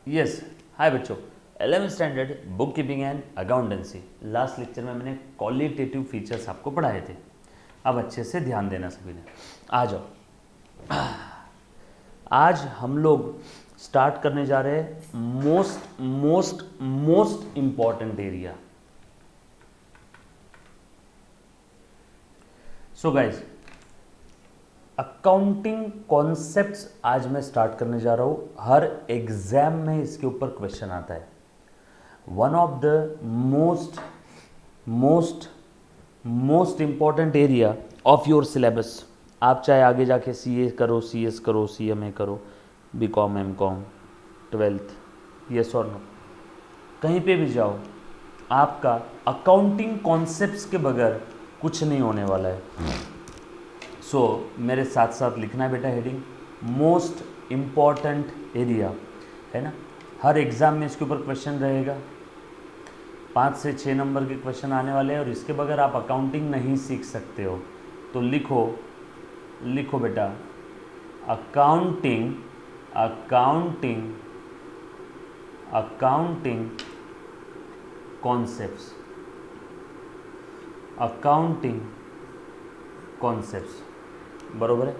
Yes, हाय बच्चों। 11th standard book keeping and accountancy. Last lecture में मैंने क्वालिटेटिव फीचर्स आपको पढ़ाए थे। अब अच्छे से ध्यान देना सभी ने। आ जाओ। आज हम लोग स्टार्ट करने जा रहे हैं most most most important area. So guys, accounting concepts आज मैं स्टार्ट करने जा रहा हूं। हर एग्जाम में इसके ऊपर क्वेश्चन आता है। One of the most most most important area of your syllabus. आप चाहे आगे जाके सीए करो, सीएस करो, सीएमए करो, BCom, MCom, 12th, yes or no, कहीं पे भी जाओ, आपका अकाउंटिंग कॉन्सेप्ट्स के बगैर कुछ नहीं होने वाला है। सो मेरे साथ साथ लिखना है बेटा हेडिंग मोस्ट इम्पॉर्टेंट एरिया, है ना। हर एग्ज़ाम में इसके ऊपर क्वेश्चन रहेगा। 5 से 6 नंबर के क्वेश्चन आने वाले हैं और इसके बगैर आप अकाउंटिंग नहीं सीख सकते हो। तो लिखो लिखो बेटा, accounting accounting accounting concepts, accounting concepts, बरोबर है।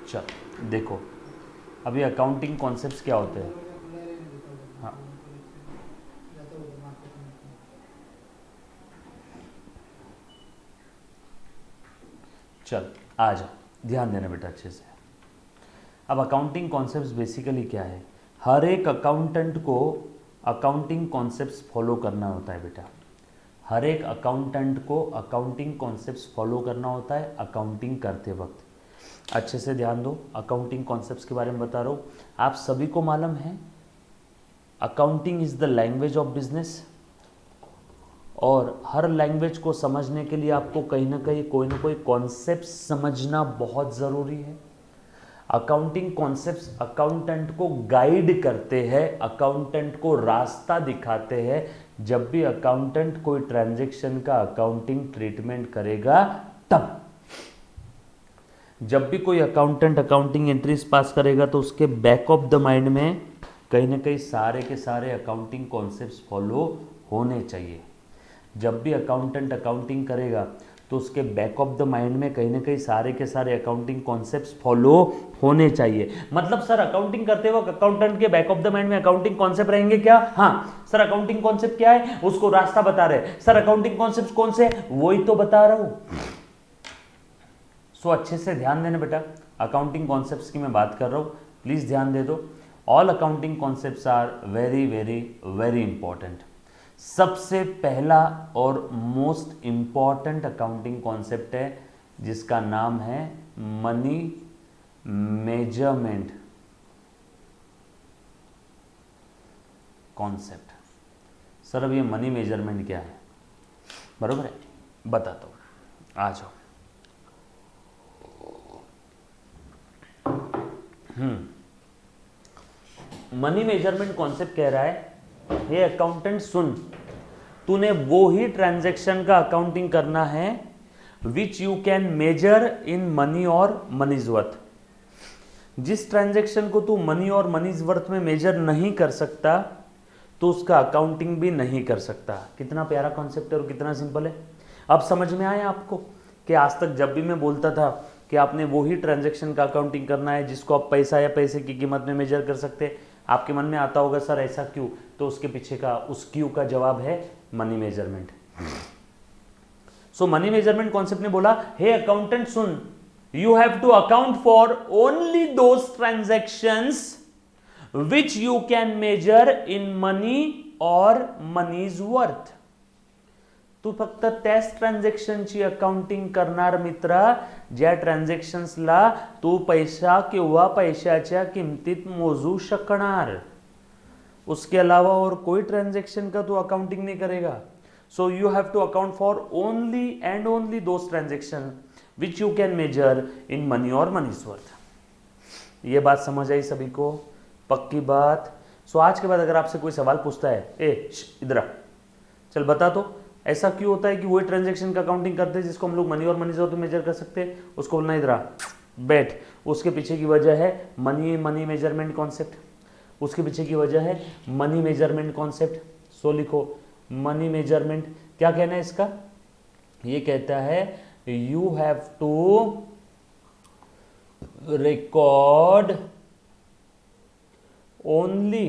चल देखो, अभी अकाउंटिंग कॉन्सेप्ट्स क्या होते हैं। हाँ, चल आ जा, ध्यान देना बेटा अच्छे से। अब अकाउंटिंग कॉन्सेप्ट्स बेसिकली क्या है। हर एक अकाउंटेंट को अकाउंटिंग कॉन्सेप्ट्स फॉलो करना होता है बेटा। हर एक अकाउंटेंट को अकाउंटिंग कॉन्सेप्ट्स फॉलो करना होता है अकाउंटिंग करते वक्त। अच्छे से ध्यान दो, अकाउंटिंग कॉन्सेप्ट्स के बारे में बता रहा हूँ। आप सभी को मालूम है accounting is the language of business, और हर लैंग्वेज को समझने के लिए आपको कहीं ना कहीं कोई ना कोई कॉन्सेप्ट समझना बहुत ज़रूरी है। अकाउंटिंग कॉन्सेप्ट्स अकाउंटेंट को गाइड करते हैं, अकाउंटेंट को रास्ता दिखाते हैं। जब भी अकाउंटेंट कोई ट्रांजैक्शन का अकाउंटिंग ट्रीटमेंट करेगा, तब जब भी कोई अकाउंटेंट अकाउंटिंग एंट्रीज पास करेगा तो उसके बैक ऑफ द माइंड में कहीं ना कहीं सारे के सारे अकाउंटिंग कॉन्सेप्ट्स फॉलो होने चाहिए। जब भी अकाउंटेंट अकाउंटिंग करेगा तो उसके बैक ऑफ द माइंड में कहीं ना कहीं सारे के सारे अकाउंटिंग कॉन्सेप्ट्स फॉलो होने चाहिए। मतलब सर अकाउंटिंग करते वक्त अकाउंटेंट के बैक ऑफ द माइंड में अकाउंटिंग कॉन्सेप्ट रहेंगे क्या? हाँ सर, अकाउंटिंग कॉन्सेप्ट क्या है उसको रास्ता बता रहे। सर अकाउंटिंग कॉन्सेप्ट कौन से, वही तो बता रहा हूं। सो अच्छे से ध्यान देना बेटा, अकाउंटिंग कॉन्सेप्ट्स की मैं बात कर रहा हूं, प्लीज ध्यान दे दो। All accounting concepts are very very very important. सबसे पहला और मोस्ट इंपॉर्टेंट अकाउंटिंग कॉन्सेप्ट है जिसका नाम है मनी मेजरमेंट कॉन्सेप्ट। सर अब ये मनी मेजरमेंट क्या है, बरोबर है, बताता हूं, आ जाओ। मनी मेजरमेंट कॉन्सेप्ट कह रहा है, हे अकाउंटेंट सुन, तूने वो ही ट्रांजैक्शन का अकाउंटिंग करना है which you can measure in money और मनीज वर्थ। जिस ट्रांजैक्शन को तू मनी और मनीज वर्थ में मेजर नहीं कर सकता तो उसका अकाउंटिंग भी नहीं कर सकता। कितना प्यारा कॉन्सेप्ट है और कितना सिंपल है। अब समझ में आया आपको कि आज तक जब भी मैं बोलता था कि आपने वो ही ट्रांजैक्शन का अकाउंटिंग करना है जिसको आप पैसा या पैसे की कीमत में मेजर कर सकते हैं, आपके मन में आता होगा सर ऐसा क्यों, तो उसके पीछे का उस क्यों का जवाब है money measurement. So money measurement concept ने बोला, हे अकाउंटेंट सुन, you have to account for only those transactions which you can measure in money और मनीज वर्थ। तू फक्त त्याच ट्रान्झॅक्शनची अकाउंटिंग करणार मित्रा ज्या ट्रान्झॅक्शन्सला तू पैसा किंवा पैशाच्या किमतीत मोजू शकणार। उसके अलावा और कोई ट्रांजैक्शन का तू अकाउंटिंग नहीं करेगा। So you have to account for only and only those transaction which you can measure in money और मनीज वर्थ। ये बात समझ आई सभी को, पक्की बात। सो आज के बाद अगर आपसे कोई सवाल पूछता है, ए इधर आ, चल बता तो ऐसा क्यों होता है कि वही ट्रांजैक्शन का अकाउंटिंग करते हैं जिसको हम लोग मनी और मनीज वर्थ में मेजर कर सकते हैं, उसको बोलना इधर आ, बैठ। उसके पीछे की वजह है मनी मेजरमेंट कॉन्सेप्ट। उसके पीछे की वजह है मनी मेजरमेंट कॉन्सेप्ट। सो लिखो मनी मेजरमेंट। क्या कहना है इसका? ये कहता है you have to record only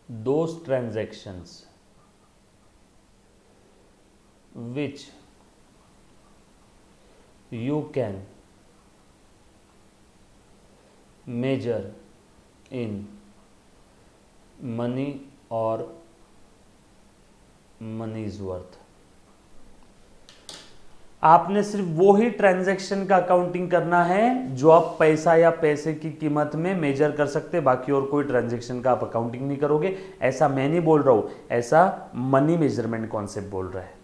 those transactions which you can measure in money or money's worth। आपने सिर्फ वो ही ट्रांजैक्शन का अकाउंटिंग करना है जो आप पैसा या पैसे की कीमत में मेजर कर सकते, बाकी और कोई ट्रांजैक्शन का आप अकाउंटिंग नहीं करोगे। ऐसा मैं नहीं बोल रहा हूं, ऐसा मनी मेजरमेंट कॉन्सेप्ट बोल रहा है।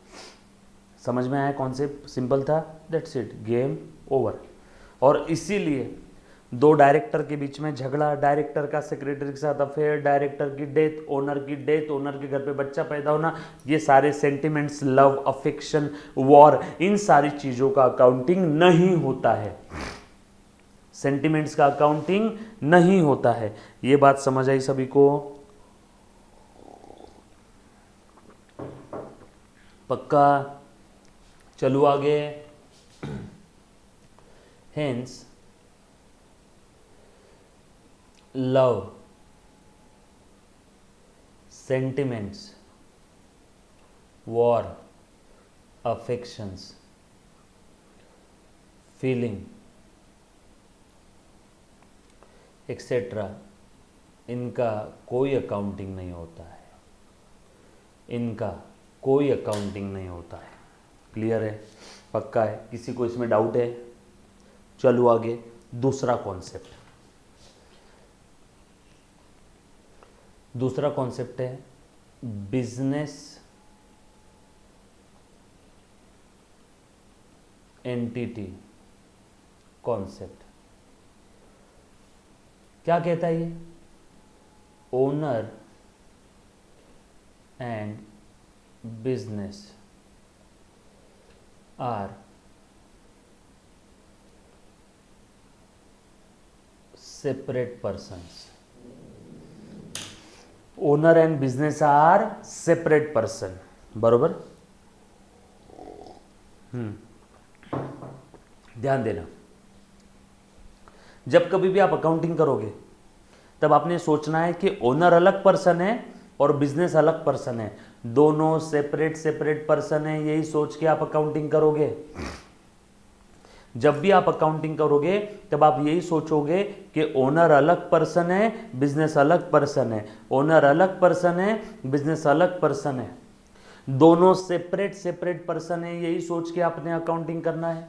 समझ में आया कॉन्सेप्ट? सिंपल था, दैट्स इट, गेम ओवर। और इसीलिए दो डायरेक्टर के बीच में झगड़ा, डायरेक्टर का सेक्रेटरी के साथ अफेयर, डायरेक्टर की डेथ, ओनर की डेथ, ओनर के घर पे बच्चा पैदा होना, ये सारे सेंटिमेंट्स, लव, अफेक्शन, वॉर, इन सारी चीजों का अकाउंटिंग नहीं होता है। सेंटिमेंट्स का अकाउंटिंग नहीं होता है। ये बात समझ आई सभी को? पक्का? चलो आगे। Hence love, sentiments, war, affections, feeling etcetera, इनका कोई अकाउंटिंग नहीं होता है। इनका कोई अकाउंटिंग नहीं होता है। क्लियर है? पक्का है? किसी को इसमें डाउट है? चलो आगे। दूसरा कॉन्सेप्ट, दूसरा कॉन्सेप्ट है बिजनेस एंटिटी कॉन्सेप्ट। क्या कहता है ये? Owner and business are separate persons. Owner and business are separate person. बरोबर? ध्यान देना, जब कभी भी आप अकाउंटिंग करोगे तब आपने सोचना है कि ओनर अलग पर्सन है और बिजनेस अलग पर्सन है, दोनों सेपरेट सेपरेट पर्सन है, यही सोच के आप अकाउंटिंग करोगे। जब भी आप अकाउंटिंग करोगे तब आप यही सोचोगे कि ओनर अलग पर्सन है, बिजनेस अलग पर्सन है, ओनर अलग पर्सन है, बिजनेस अलग पर्सन है, दोनों सेपरेट सेपरेट पर्सन है, यही सोच के आपने अकाउंटिंग करना है।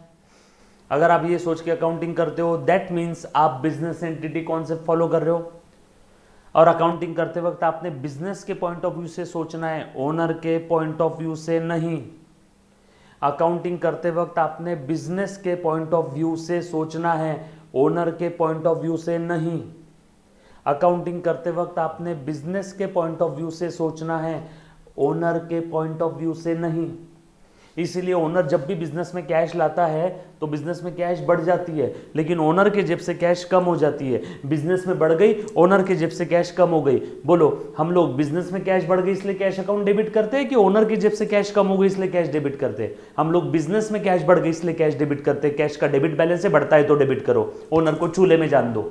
अगर आप ये सोच के अकाउंटिंग करते हो, दैट मीन्स आप बिजनेस एंटिटी कॉन्सेप्ट फॉलो कर रहे हो। और अकाउंटिंग करते वक्त आपने बिजनेस के पॉइंट ऑफ व्यू से सोचना है, ओनर के पॉइंट ऑफ व्यू से नहीं। अकाउंटिंग करते वक्त आपने बिजनेस के पॉइंट ऑफ व्यू से सोचना है, ओनर के पॉइंट ऑफ व्यू से नहीं। अकाउंटिंग करते वक्त आपने बिजनेस के पॉइंट ऑफ व्यू से सोचना है, ओनर के पॉइंट ऑफ व्यू से नहीं। इसीलिए ओनर जब भी बिजनेस में कैश लाता है तो बिजनेस में कैश बढ़ जाती है, लेकिन ओनर के जेब से कैश कम हो जाती है। बिजनेस में बढ़ गई, ओनर के जेब से कैश कम हो गई। बोलो, हम लोग बिजनेस में कैश बढ़ गई इसलिए कैश अकाउंट डेबिट करते हैं कि ओनर की जेब से कैश कम हो गई इसलिए कैश डेबिट करते हैं? हम लोग बिजनेस में कैश बढ़ गई इसलिए कैश डेबिट करते हैं। कैश का डेबिट बैलेंस है, बढ़ता है तो डेबिट करो, ओनर को चूल्हे में जान दो।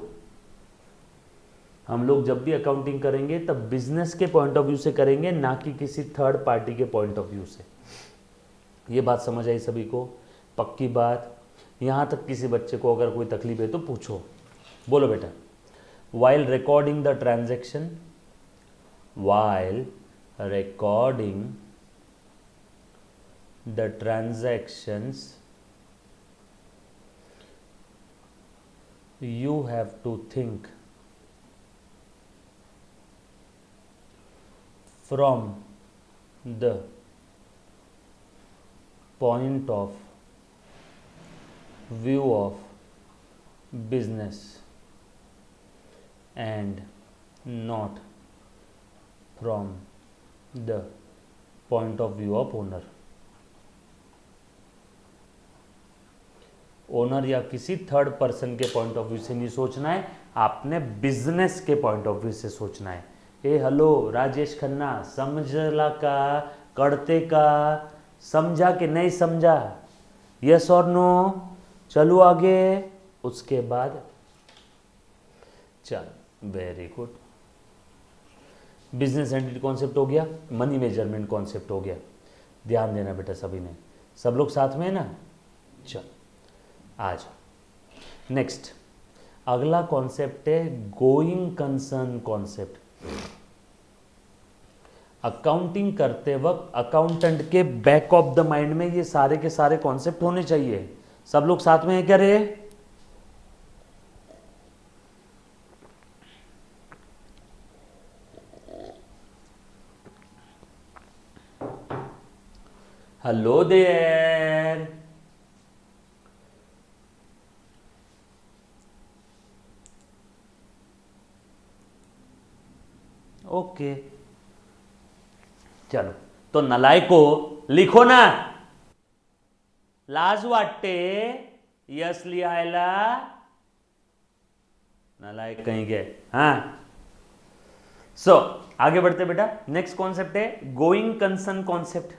हम लोग जब भी अकाउंटिंग करेंगे तब बिजनेस के पॉइंट ऑफ व्यू से करेंगे, ना कि किसी थर्ड पार्टी के पॉइंट ऑफ व्यू से। ये बात समझ आई सभी को? पक्की बात? यहाँ तक किसी बच्चे को अगर कोई तकलीफ है तो पूछो। बोलो बेटा। While recording the transaction, while recording the transactions you have to think from the point of view of business and not from the point of view of owner। Owner या किसी थर्ड पर्सन के point of view से नहीं सोचना है, आपने business के point of view से सोचना है। ए हेलो राजेश खन्ना, समझला का, करते का, समझा कि नहीं समझा, यस और नो, चलो आगे। उसके बाद चल, very good, business entity concept हो गया, मनी मेजरमेंट कॉन्सेप्ट हो गया। ध्यान देना बेटा सभी ने, सब लोग साथ में है ना। चल आज नेक्स्ट अगला कॉन्सेप्ट है गोइंग कंसर्न कॉन्सेप्ट। अकाउंटिंग करते वक्त अकाउंटेंट के बैक ऑफ द माइंड में ये सारे के सारे कॉन्सेप्ट होने चाहिए। सब लोग साथ में है क्या रे? हेलो देयर, ओके चलो, तो नलायको लिखो ना, लाज वाटते यस लिहायला, नलायक कहीं गए। हाँ सो आगे बढ़ते बेटा, नेक्स्ट कॉन्सेप्ट है going concern concept.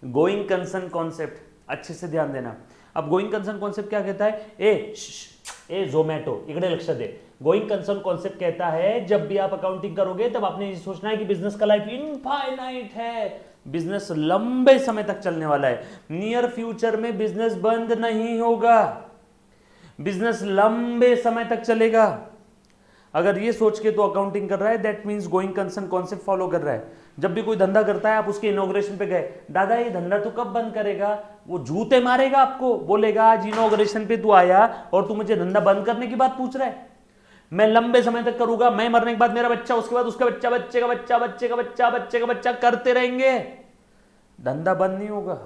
Going concern concept अच्छे से ध्यान देना। अब गोइंग कंसर्न कॉन्सेप्ट क्या कहता है? ए जोमैटो इकडे लक्ष दे। गोइंग कंसर्न कॉन्सेप्ट कहता है जब भी आप अकाउंटिंग करोगे तब आपने ये सोचना है कि बिजनेस का लाइफ इनफाइनाइट है, बिजनेस लंबे समय तक चलने वाला है, नियर फ्यूचर में बिजनेस बंद नहीं होगा, बिजनेस लंबे समय तक चलेगा। अगर ये सोच के तो अकाउंटिंग कर रहा है, that means going concern concept follow कर रहा है। जब भी कोई धंधा करता है, आप उसके इनॉग्रेशन पे गए, दादा ये धंधा तो कब बंद करेगा, वो जूते मारेगा आपको, बोलेगा आज इनॉग्रेशन पे तू आया और तू मुझे धंधा बंद करने की बात पूछ रहा है, मैं लंबे समय तक करूंगा, मैं मरने के बाद मेरा बच्चा, उसके बाद उसका बच्चा, बच्चे का बच्चा, बच्चे का बच्चा, बच्चे का बच्चा करते रहेंगे, धंधा बंद नहीं होगा।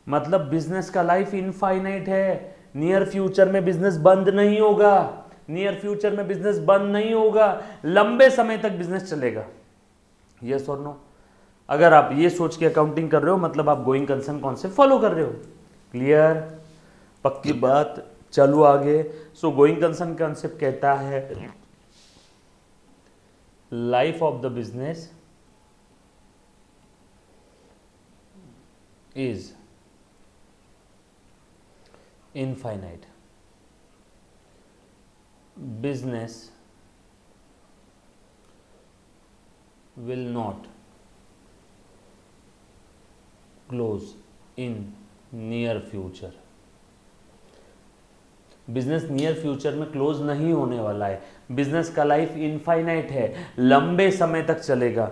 मतलब बिजनेस का लाइफ इनफाइनाइट है, नियर फ्यूचर में बिजनेस बंद नहीं होगा, नियर फ्यूचर में बिजनेस बंद नहीं होगा, लंबे समय तक बिजनेस चलेगा। Yes or no? अगर आप ये सोच के अकाउंटिंग कर रहे हो मतलब आप गोइंग कंसर्न कॉन्सेप्ट फॉलो कर रहे हो। क्लियर? पक्की बात? चलो आगे। सो गोइंग कंसर्न कॉन्सेप्ट कहता है life of the business is infinite, business will not close in near future। Business near future में क्लोज नहीं होने वाला है, बिजनेस का लाइफ इनफाइनाइट है, लंबे समय तक चलेगा,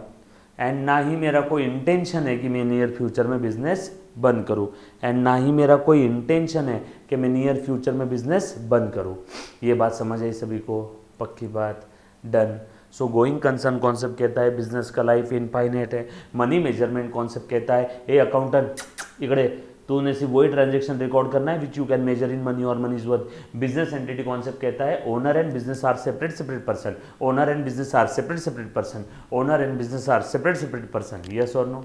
एंड ना ही मेरा कोई इंटेंशन है कि मैं नियर फ्यूचर में बिजनेस बंद करूं, एंड ना ही मेरा कोई इंटेंशन है कि मैं नियर फ्यूचर में बिजनेस बंद करूं। ये बात समझ आई सभी को? पक्की बात? Done. So going concern concept कहता है बिजनेस का लाइफ इनफाइनाइट है। मनी मेजरमेंट कॉन्सेप्ट कहता है ए अकाउंटेंट इकड़े तूने सिर्फ वही ट्रांजेक्शन रिकॉर्ड करना है which you can measure in money और money is worth. Business entity concept कहता है owner and business are separate person, owner and business are separate person, owner and business are separate person. Yes or no?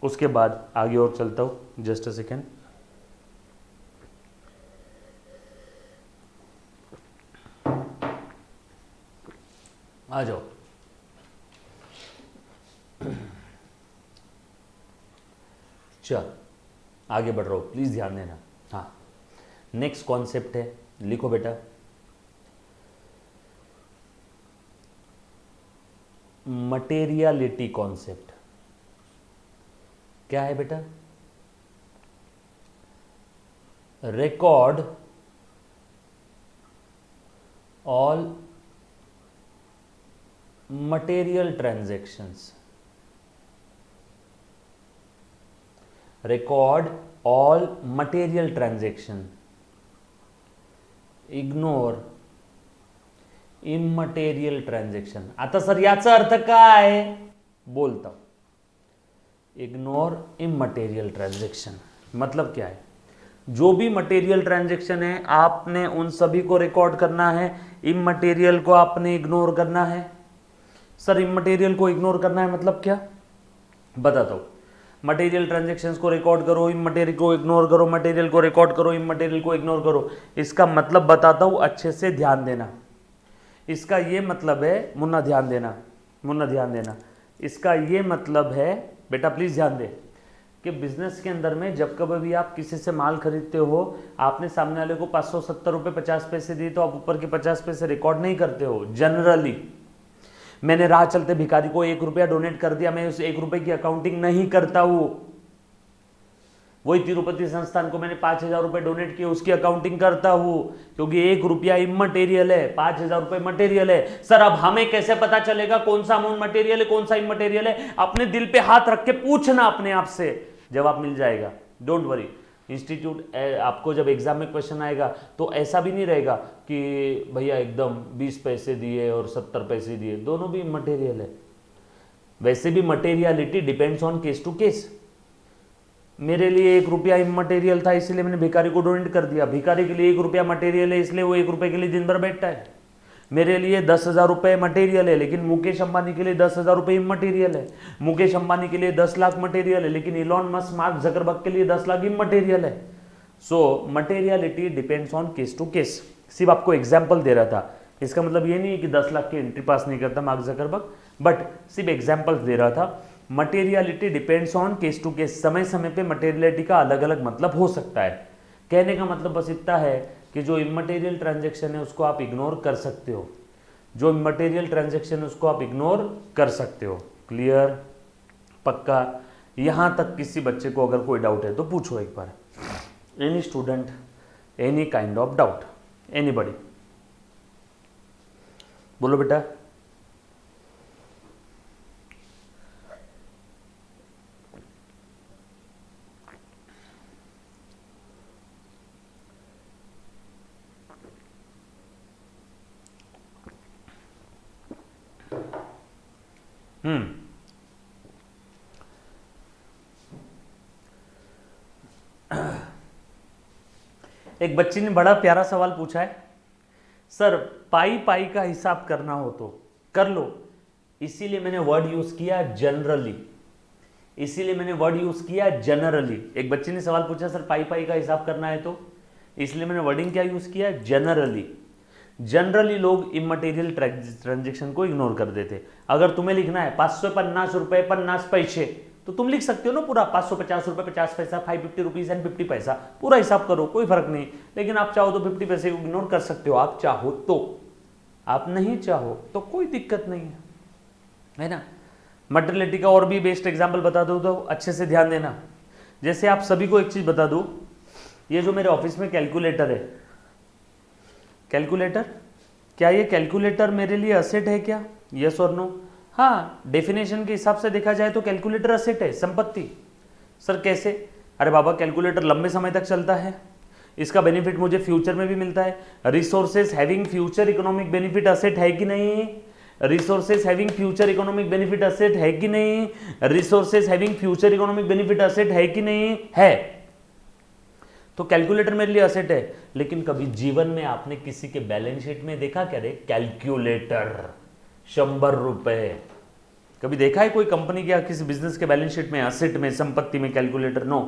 उसके बाद आगे और चलता हूं, just a second. आ जाओ। चल आगे बढ़ रहा हूं, प्लीज ध्यान देना। हाँ, नेक्स्ट कॉन्सेप्ट है, लिखो बेटा, मटेरियलिटी कॉन्सेप्ट। क्या है बेटा? Record all material transactions, record all material transaction, ignore immaterial transaction। आता सर याचा अर्थ काय? बोलता हूं, इग्नोर इमटेरियल ट्रांजेक्शन मतलब क्या है? जो भी मटेरियल ट्रांजेक्शन है आपने उन सभी को रिकॉर्ड करना है, इमटेरियल को आपने इग्नोर करना है। सर इमटेरियल को इग्नोर करना है मतलब क्या? बताता हूं। मटेरियल ट्रांजेक्शन्स को रिकॉर्ड करो, इमटेरियल को इग्नोर करो, मटेरियल को रिकॉर्ड करो, इमटेरियल को इग्नोर करो। इसका मतलब बताता हूं, अच्छे से ध्यान देना। इसका ये मतलब है, मुन्ना ध्यान देना, मुन्ना ध्यान देना। इसका ये मतलब है, बेटा प्लीज ध्यान दे, कि बिजनेस के अंदर में जब कभी भी आप किसी से माल खरीदते हो, आपने सामने वाले को 570 रुपये 50 पैसे दिए, तो आप ऊपर के 50 पैसे रिकॉर्ड नहीं करते हो जनरली। मैंने राह चलते भिखारी को 1 रुपया डोनेट कर दिया, मैं उस 1 रुपए की अकाउंटिंग नहीं करता हूं। वही तिरुपति संस्थान को मैंने 5,000 रुपए डोनेट किए, उसकी अकाउंटिंग करता हूं, क्योंकि 1 रुपया इमटेरियल है, 5,000 रुपए मटेरियल है। सर अब हमें कैसे पता चलेगा कौन सा अमाउंट मटेरियल है, कौन सा इमटेरियल है? अपने दिल पे हाथ रख के पूछना अपने आप से, जवाब मिल जाएगा, डोंट वरी। इंस्टीट्यूट आपको जब एग्जाम में क्वेश्चन आएगा तो ऐसा भी नहीं रहेगा कि भैया एकदम 20 पैसे दिए और 70 पैसे दिए, दोनों भी मटेरियल है। वैसे भी materiality depends on case to case. मेरे लिए 1 रुपया इमटेरियल था, इसलिए मैंने भिखारी को डोनेट कर दिया। भिखारी के लिए 1 रुपया मटेरियल है, इसलिए वो 1 रुपये के लिए दिन भर बैठता है। मेरे लिए 10,000 रुपये मटेरियल है, लेकिन मुकेश अंबानी के लिए 10,000 रुपये इमटेरियल है। मुकेश अंबानी के लिए 10 लाख मटेरियल है, लेकिन इलॉन मस्क, मार्क जकरबर्ग के लिए 10 लाख इमटेरियल है। So materiality depends on case to case. सिर्फ आपको एग्जाम्पल दे रहा था, इसका मतलब ये नहीं है कि 10 लाख की एंट्री पास नहीं करता मार्क जकरबर्ग, बट सिर्फ एग्जाम्पल दे रहा था। Materiality depends on case to case. समय समय पे मटेरियलिटी का अलग अलग मतलब हो सकता है। कहने का मतलब बस इतना है कि जो इमटेरियल ट्रांजैक्शन है उसको आप इग्नोर कर सकते हो, जो इमटेरियल ट्रांजैक्शन है उसको आप इग्नोर कर सकते हो। क्लियर? पक्का? यहां तक किसी बच्चे को अगर कोई डाउट है तो पूछो एक बार। Any student, any kind of doubt, anybody? बोलो बेटा। एक बच्ची ने बड़ा प्यारा सवाल पूछा है, सर पाई पाई का हिसाब करना हो तो कर लो। इसीलिए मैंने वर्ड यूज किया जनरली, इसीलिए मैंने वर्ड यूज किया जनरली। एक बच्ची ने सवाल पूछा सर पाई पाई का हिसाब करना है तो, इसलिए मैंने वर्डिंग क्या यूज किया? जनरली। जनरली लोग इमटेरियल ट्रांजेक्शन को इग्नोर कर देते। अगर तुम्हें लिखना है 550 रुपए 50 पैसे, तो तुम लिख सकते हो ना पूरा 550 रुपए 50 पैसा, 550 रुपीज एंड 50 पैसा, पूरा हिसाब करो, कोई फर्क नहीं। लेकिन आप चाहो तो 50 पैसे को इग्नोर कर सकते हो, आप चाहो तो। आप नहीं चाहो तो कोई दिक्कत नहीं है ना। मटेरियलिटी का और भी बेस्ट एग्जाम्पल बता दो तो अच्छे से ध्यान देना। जैसे आप सभी को एक चीज बता दूं, ये जो मेरे ऑफिस में कैलकुलेटर है, कैलकुलेटर, क्या ये कैलकुलेटर मेरे लिए असेट है क्या? Yes or no? हाँ, डेफिनेशन के हिसाब से देखा जाए तो कैलकुलेटर असेट है, संपत्ति। सर कैसे? अरे बाबा कैलकुलेटर लंबे समय तक चलता है, इसका बेनिफिट मुझे फ्यूचर में भी मिलता है। Resources having future economic benefit asset है कि नहीं? Resources having future economic benefit asset है कि नहीं? Resources having future economic benefit asset है कि नहीं? है। तो कैलकुलेटर मेरे लिए असेट है। लेकिन कभी जीवन में आपने किसी के बैलेंस शीट में देखा क्या रे कैलकुलेटर 100 रुपए? कभी देखा है कोई कंपनी के या किसी बिजनेस के बैलेंस शीट में, असेट में, संपत्ति में कैलकुलेटर? नो।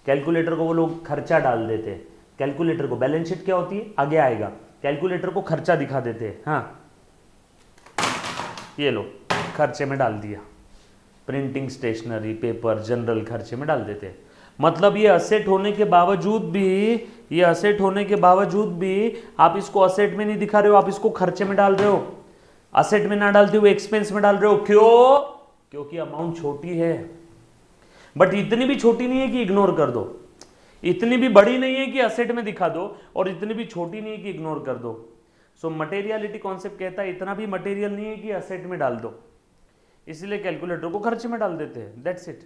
कैलकुलेटर को वो लोग खर्चा डाल देते हैं। कैलकुलेटर को, बैलेंस शीट क्या होती है आगे आएगा, कैलकुलेटर को खर्चा दिखा देते हैं। हाँ ये लो खर्चे में डाल दिया, प्रिंटिंग, स्टेशनरी, पेपर, जनरल खर्चे में डाल देते हैं। मतलब ये असेट होने के बावजूद भी, ये असेट होने के बावजूद भी आप इसको असेट में नहीं दिखा रहे हो, आप इसको खर्चे में डाल रहे हो। असेट में ना डालते हुए एक्सपेंस में डाल रहे हो। क्यों? क्योंकि अमाउंट छोटी है, बट इतनी भी छोटी नहीं है कि इग्नोर कर दो, इतनी भी बड़ी नहीं है कि असेट में दिखा दो, और इतनी भी छोटी नहीं है कि इग्नोर कर दो। सो मटेरियलिटी कॉन्सेप्ट कहता है इतना भी मटेरियल नहीं है कि असेट में डाल दो, इसलिए कैलकुलेटर को खर्चे में डाल देते हैं। That's it.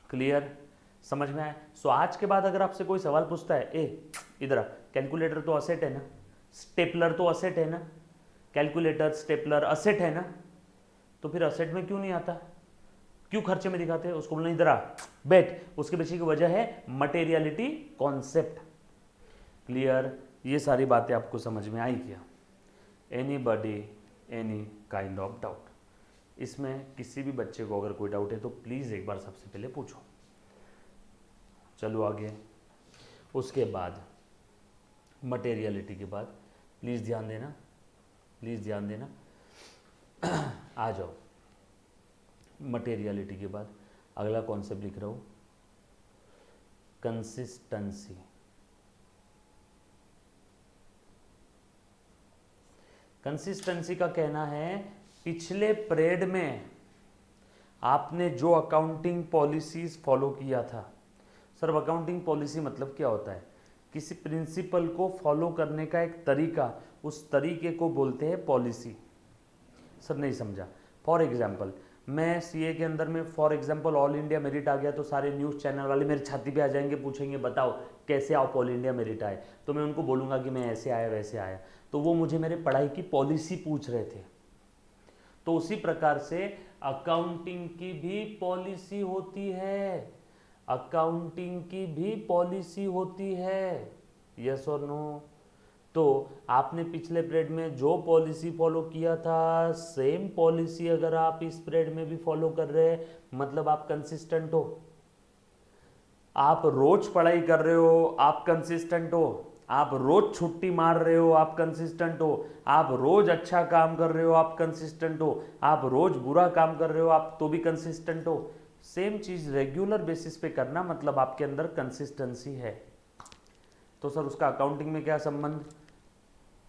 क्लियर? समझ में आया? सो आज के बाद अगर आपसे कोई सवाल पूछता है, ए इधर आ, कैलकुलेटर तो असेट है ना, स्टेपलर तो असेट है ना, कैलकुलेटर स्टेपलर असेट है ना, तो फिर असेट में क्यों नहीं आता, क्यों खर्चे में दिखाते हैं? उसको बोलना इधर आ, बैठ। उसके पीछे की वजह है मटेरियलिटी कॉन्सेप्ट। क्लियर? ये सारी बातें आपको समझ में आई क्या? Anybody, any kind of doubt? इसमें किसी भी बच्चे को अगर कोई डाउट है तो प्लीज़ एक बार सबसे पहले पूछो। चलो आगे। उसके बाद मटेरियलिटी के बाद प्लीज़ ध्यान देना, प्लीज़ ध्यान देना। आ जाओ। मटेरियलिटी के बाद अगला कॉन्सेप्ट लिख रहा हूँ, कंसिस्टेंसी। कंसिस्टेंसी का कहना है पिछले पीरियड में आपने जो अकाउंटिंग पॉलिसीज फॉलो किया था। सर अकाउंटिंग पॉलिसी मतलब क्या होता है? किसी प्रिंसिपल को फॉलो करने का एक तरीका, उस तरीके को बोलते हैं पॉलिसी। सर नहीं समझा। फॉर एग्जाम्पल मैं सीए के अंदर में for example all India merit आ गया तो सारे न्यूज़ चैनल वाले मेरी छाती पे आ जाएंगे, पूछेंगे बताओ कैसे आप ऑल इंडिया मेरिट आए, तो मैं उनको बोलूँगा कि मैं ऐसे आया वैसे आया, तो वो मुझे मेरे पढ़ाई की पॉलिसी पूछ रहे थे। तो उसी प्रकार से अकाउंटिंग की भी पॉलिसी होती है, अकाउंटिंग की भी पॉलिसी होती है, यस और नो। तो आपने पिछले पीरियड में जो पॉलिसी फॉलो किया था सेम पॉलिसी अगर आप इस पीरियड में भी फॉलो कर रहे हैं मतलब आप कंसिस्टेंट हो। आप रोज पढ़ाई कर रहे हो आप कंसिस्टेंट हो, आप रोज छुट्टी मार रहे हो आप कंसिस्टेंट हो, आप रोज अच्छा काम कर रहे हो आप कंसिस्टेंट हो, आप रोज बुरा काम कर रहे हो आप तो भी कंसिस्टेंट हो। सेम चीज रेगुलर बेसिस पे करना मतलब आपके अंदर कंसिस्टेंसी है। तो सर उसका अकाउंटिंग में क्या संबंध?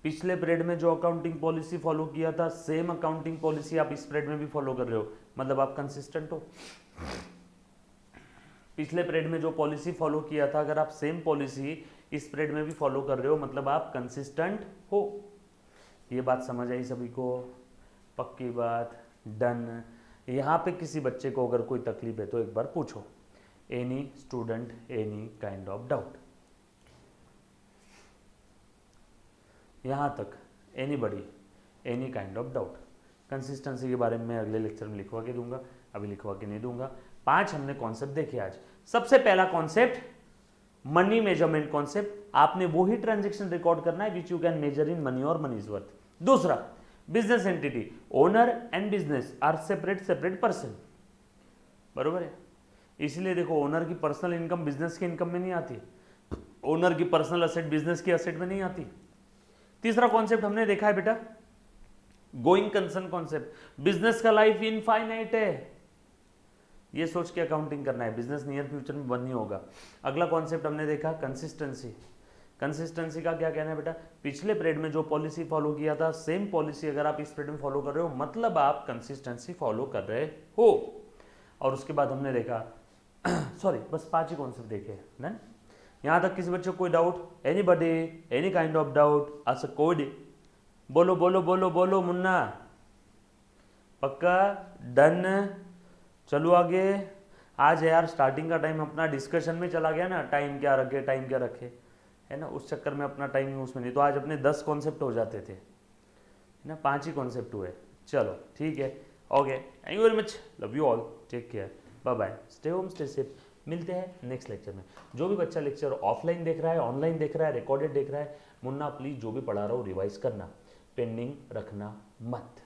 पिछले पीरियड में जो अकाउंटिंग पॉलिसी फॉलो किया था सेम अकाउंटिंग पॉलिसी आप इस पीरियड में भी फॉलो कर रहे हो मतलब आप कंसिस्टेंट हो। पिछले पीरियड में जो पॉलिसी फॉलो किया था अगर आप सेम पॉलिसी इस पीरियड में भी फॉलो कर रहे हो मतलब आप कंसिस्टेंट हो। ये बात समझ आई सभी को? पक्की बात, डन। यहाँ पे किसी बच्चे को अगर कोई तकलीफ है तो एक बार पूछो। Any student any kind of doubt? यहाँ तक anybody any kind of doubt? Consistency के बारे में मैं अगले लेक्चर में लिखवा के दूंगा, अभी लिखवा के नहीं दूंगा। 5 हमने कॉन्सेप्ट देखे आज। सबसे पहला कॉन्सेप्ट मनी मेजरमेंट कॉन्सेप्ट, आपने वही ट्रांजैक्शन रिकॉर्ड करना है which you can measure in money और मनी इज वर्थ। दूसरा business entity, owner and business are separate person, बरोबर है। इसलिए देखो ओनर की पर्सनल इनकम बिजनेस की इनकम में नहीं आती, ओनर की पर्सनल असेट बिजनेस की असेट में नहीं आती। तीसरा कॉन्सेप्ट हमने देखा है बेटा गोइंग कंसर्न कॉन्सेप्ट, बिजनेस का लाइफ इनफाइनाइट है, ये सोच के अकाउंटिंग करना है, बिजनेस नियर फ्यूचर में बंद नहीं होगा। अगला कॉन्सेप्ट हमने देखा कंसिस्टेंसी। कंसिस्टेंसी का क्या कहना है बेटा? पिछले पीरियड में जो पॉलिसी फॉलो किया था सेम पॉलिसी अगर आप इस पीरियड में फॉलो कर रहे हो मतलब आप कंसिस्टेंसी फॉलो कर रहे हो। और उसके बाद हमने देखा सॉरी बस 5 ही कॉन्सेप्ट देखे ना। यहाँ तक किसी बच्चे को कोई doubt? Anybody any kind of doubt? अच्छा कोई बोलो बोलो बोलो बोलो मुन्ना, पक्का डन? चलो आगे। आज यार स्टार्टिंग का टाइम अपना डिस्कशन में चला गया ना, टाइम क्या रखे टाइम क्या रखे, है ना, उस चक्कर में अपना टाइम उसमें नहीं, तो आज अपने 10 कॉन्सेप्ट हो जाते थे, है ना, 5 ही कॉन्सेप्ट हुए। चलो ठीक है, okay, thank you very much, love you all, take care, bye bye, stay home stay safe. मिलते हैं नेक्स्ट लेक्चर में। जो भी बच्चा लेक्चर ऑफलाइन देख रहा है, ऑनलाइन देख रहा है, रिकॉर्डेड देख रहा है, मुन्ना प्लीज जो भी पढ़ा रहा हो रिवाइज करना, पेंडिंग रखना मत।